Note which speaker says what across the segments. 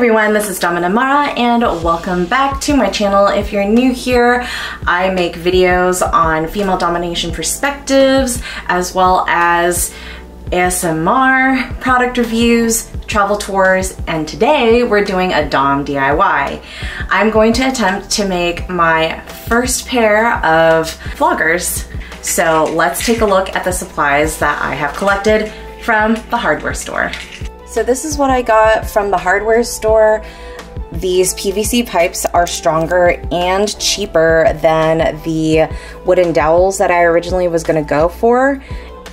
Speaker 1: everyone, this is Domina Mara and welcome back to my channel. If you're new here, I make videos on female domination perspectives as well as ASMR, product reviews, travel tours, and today we're doing a Dom DIY. I'm going to attempt to make my first pair of floggers. So let's take a look at the supplies that I have collected from the hardware store. So this is what I got from the hardware store. These PVC pipes are stronger and cheaper than the wooden dowels that I originally was gonna go for.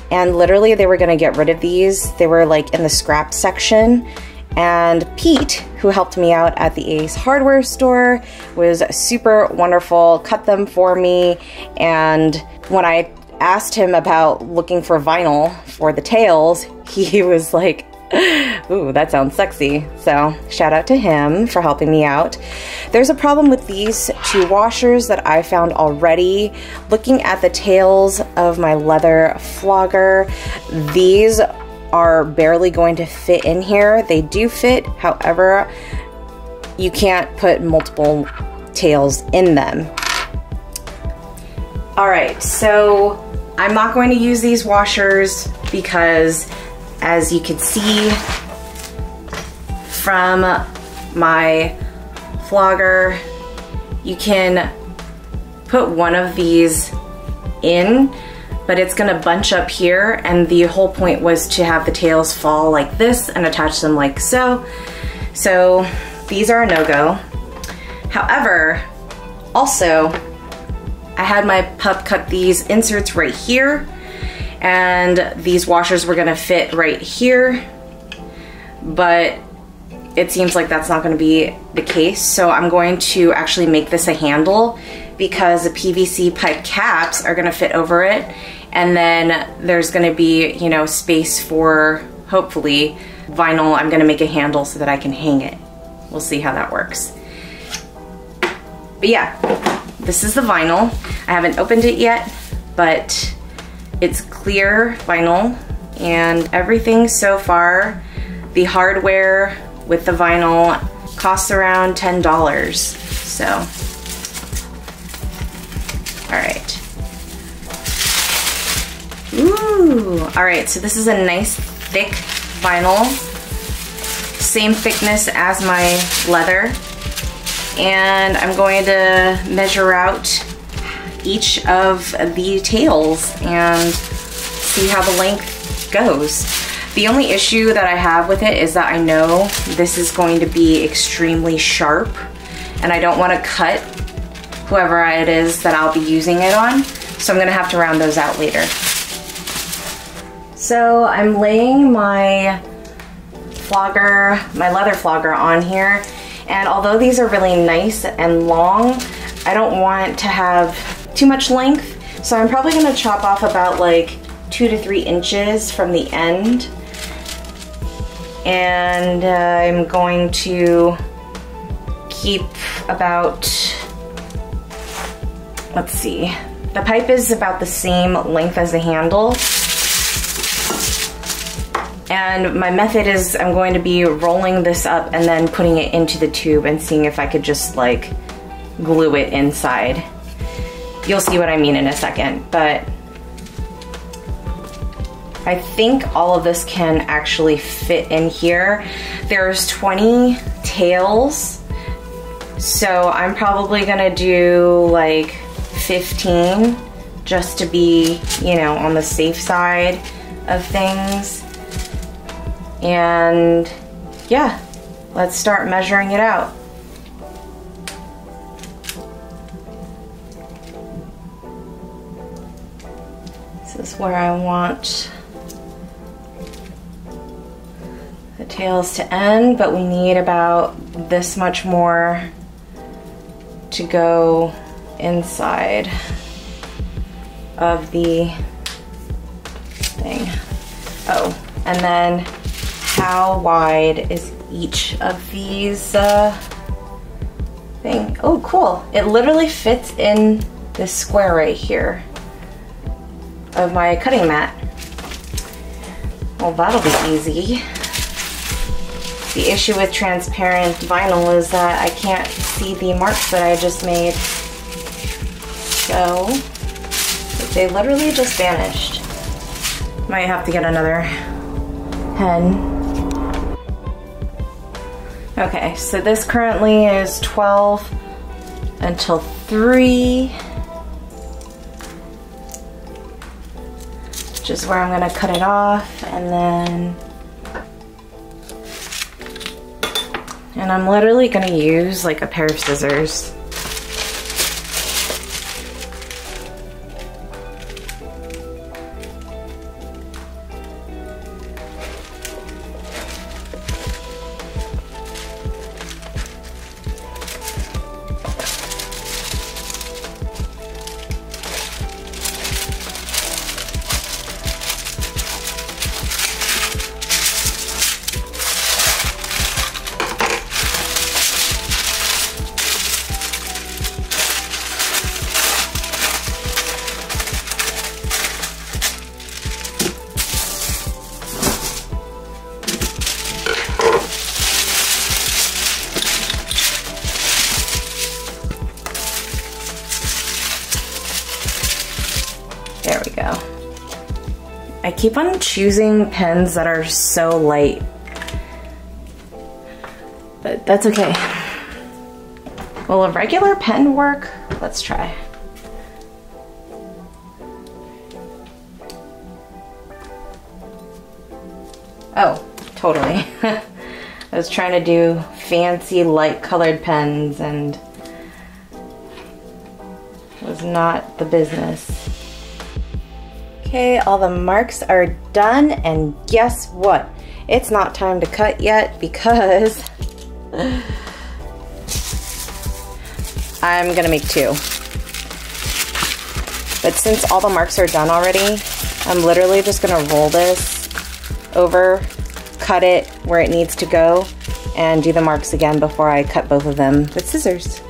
Speaker 1: And literally they were gonna get rid of these. They were like in the scrap section. And Pete, who helped me out at the Ace hardware store, was super wonderful, cut them for me. And when I asked him about looking for vinyl for the tails, he was like, ooh, that sounds sexy. So shout out to him for helping me out. There's a problem with these two washers that I found already. Looking at the tails of my leather flogger, these are barely going to fit in here. They do fit, however, you can't put multiple tails in them. All right, so I'm not going to use these washers because, as you can see from my flogger, you can put one of these in, but it's gonna bunch up here, and the whole point was to have the tails fall like this and attach them like so. So these are a no-go. However, also, I had my pup cut these inserts right here, and these washers were gonna fit right here, but it seems like that's not gonna be the case. So I'm going to actually make this a handle because the PVC pipe caps are gonna fit over it, and then there's gonna be, you know, space for, hopefully, vinyl. I'm gonna make a handle so that I can hang it. We'll see how that works. But yeah, this is the vinyl. I haven't opened it yet, but it's clear vinyl, and everything so far, the hardware with the vinyl costs around $10. So, all right. Ooh, all right, so this is a nice thick vinyl, same thickness as my leather. And I'm going to measure out each of the tails and see how the length goes. The only issue that I have with it is that I know this is going to be extremely sharp, and I don't want to cut whoever it is that I'll be using it on, so I'm gonna have to round those out later. So I'm laying my flogger, my leather flogger on here, and although these are really nice and long, I don't want to have too much length, so I'm probably gonna chop off about like 2 to 3 inches from the end, and I'm going to keep about, let's see, the pipe is about the same length as the handle, and my method is I'm going to be rolling this up and then putting it into the tube and seeing if I could just like glue it inside. You'll see what I mean in a second, but I think all of this can actually fit in here. There's 20 tails, so I'm probably gonna do like 15 just to be, you know, on the safe side of things. And yeah, let's start measuring it out. This is where I want the tails to end, but we need about this much more to go inside of the thing. Oh, and then how wide is each of these thing? Oh, cool. It literally fits in this square right here of my cutting mat. Well, that'll be easy. The issue with transparent vinyl is that I can't see the marks that I just made. So, they literally just vanished. Might have to get another pen. Okay, so this currently is 12 until 3. Which is where I'm gonna cut it off, and I'm literally gonna use like a pair of scissors. There we go. I keep on choosing pens that are so light, but that's okay. Will a regular pen work? Let's try. Oh, totally. I was trying to do fancy light colored pens and it was not the business. Okay, all the marks are done, and guess what? It's not time to cut yet because I'm gonna make 2. But since all the marks are done already, I'm literally just gonna roll this over, cut it where it needs to go, and do the marks again before I cut both of them with scissors.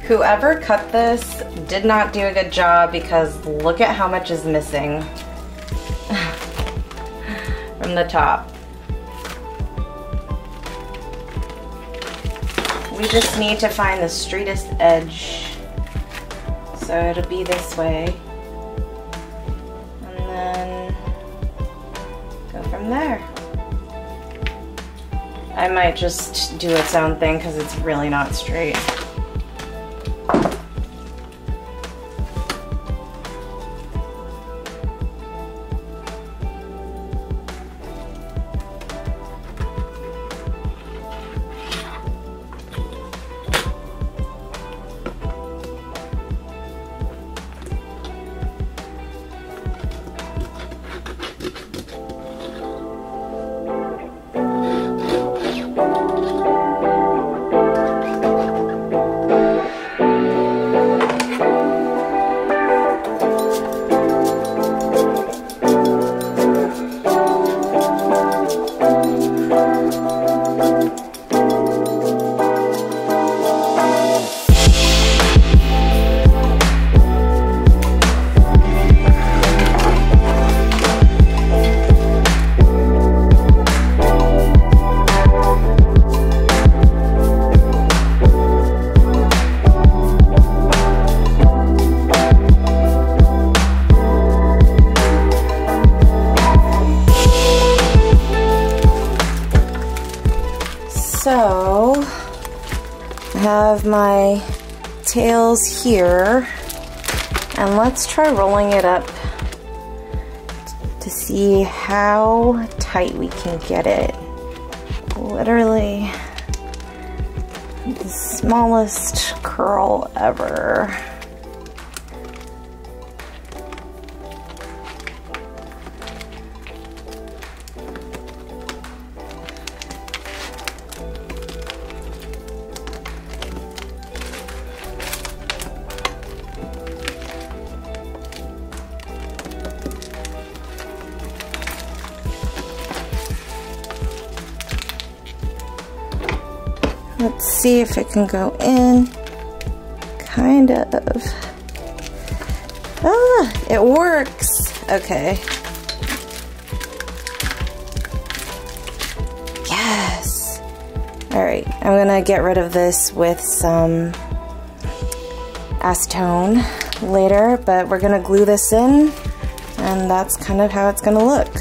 Speaker 1: Whoever cut this did not do a good job because look at how much is missing from the top. We just need to find the straightest edge. So it'll be this way. And then go from there. I might just do its own thing because it's really not straight. So, I have my tails here, and let's try rolling it up to see how tight we can get it. Literally the smallest curl ever. Let's see if it can go in. Kind of. Ah, it works. Okay. Yes. All right, I'm gonna get rid of this with some acetone later, but we're gonna glue this in, and that's kind of how it's gonna look.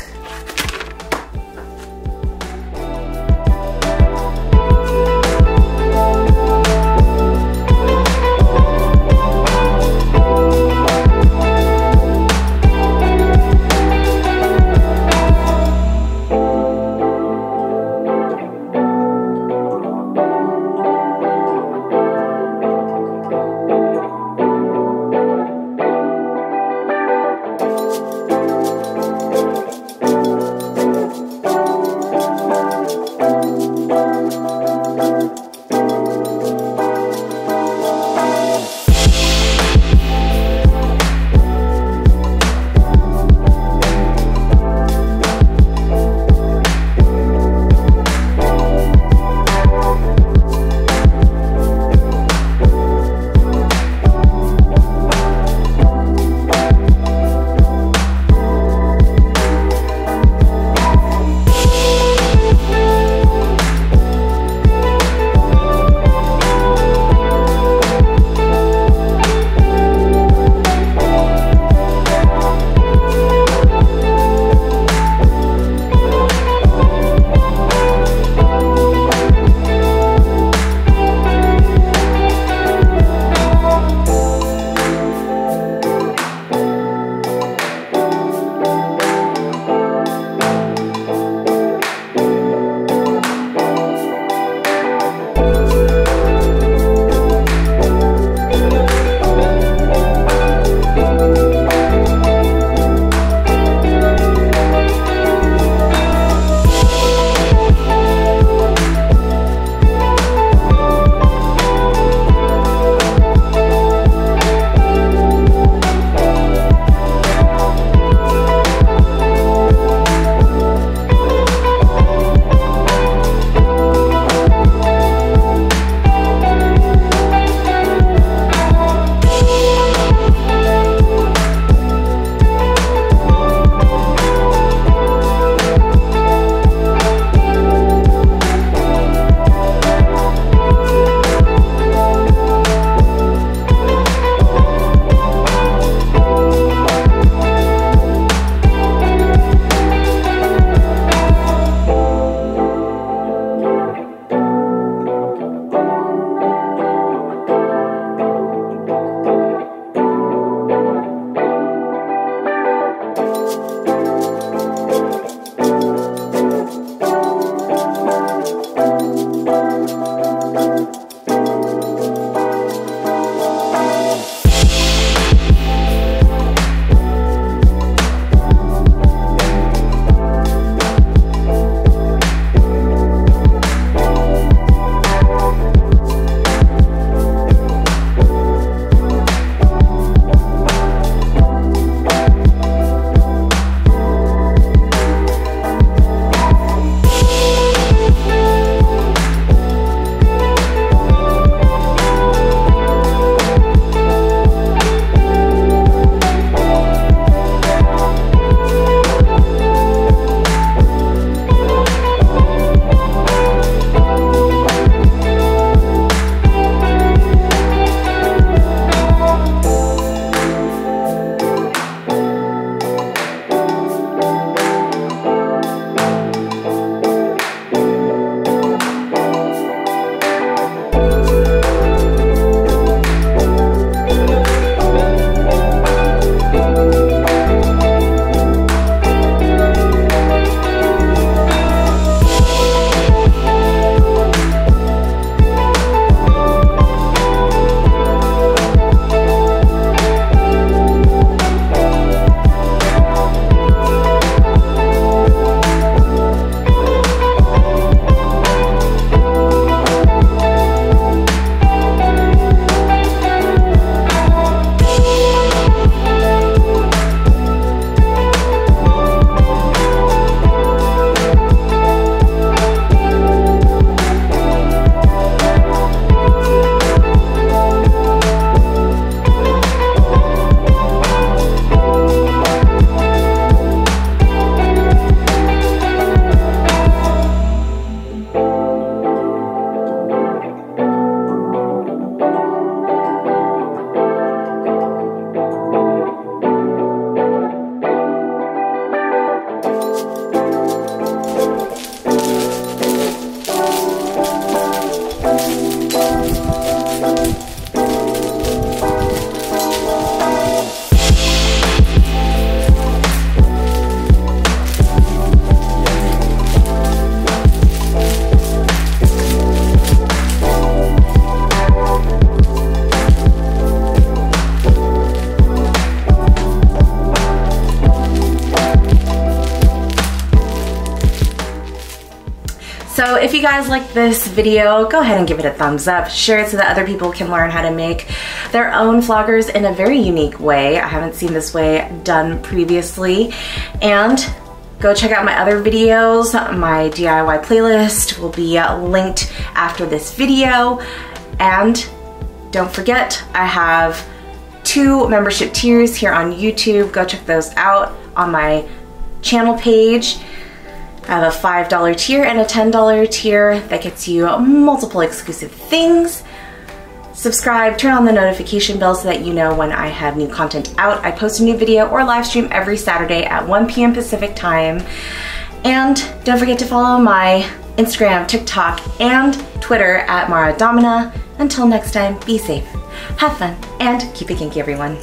Speaker 1: if you guys like this video, go ahead and give it a thumbs up. Share it so that other people can learn how to make their own floggers in a very unique way. I haven't seen this way done previously. And go check out my other videos. My DIY playlist will be linked after this video. And don't forget, I have 2 membership tiers here on YouTube. Go check those out on my channel page. I have a $5 tier and a $10 tier that gets you multiple exclusive things. Subscribe, turn on the notification bell so that you know when I have new content out. I post a new video or live stream every Saturday at 1 p.m. Pacific time. And don't forget to follow my Instagram, TikTok, and Twitter at Mara Domina. Until next time, be safe, have fun, and keep it kinky, everyone.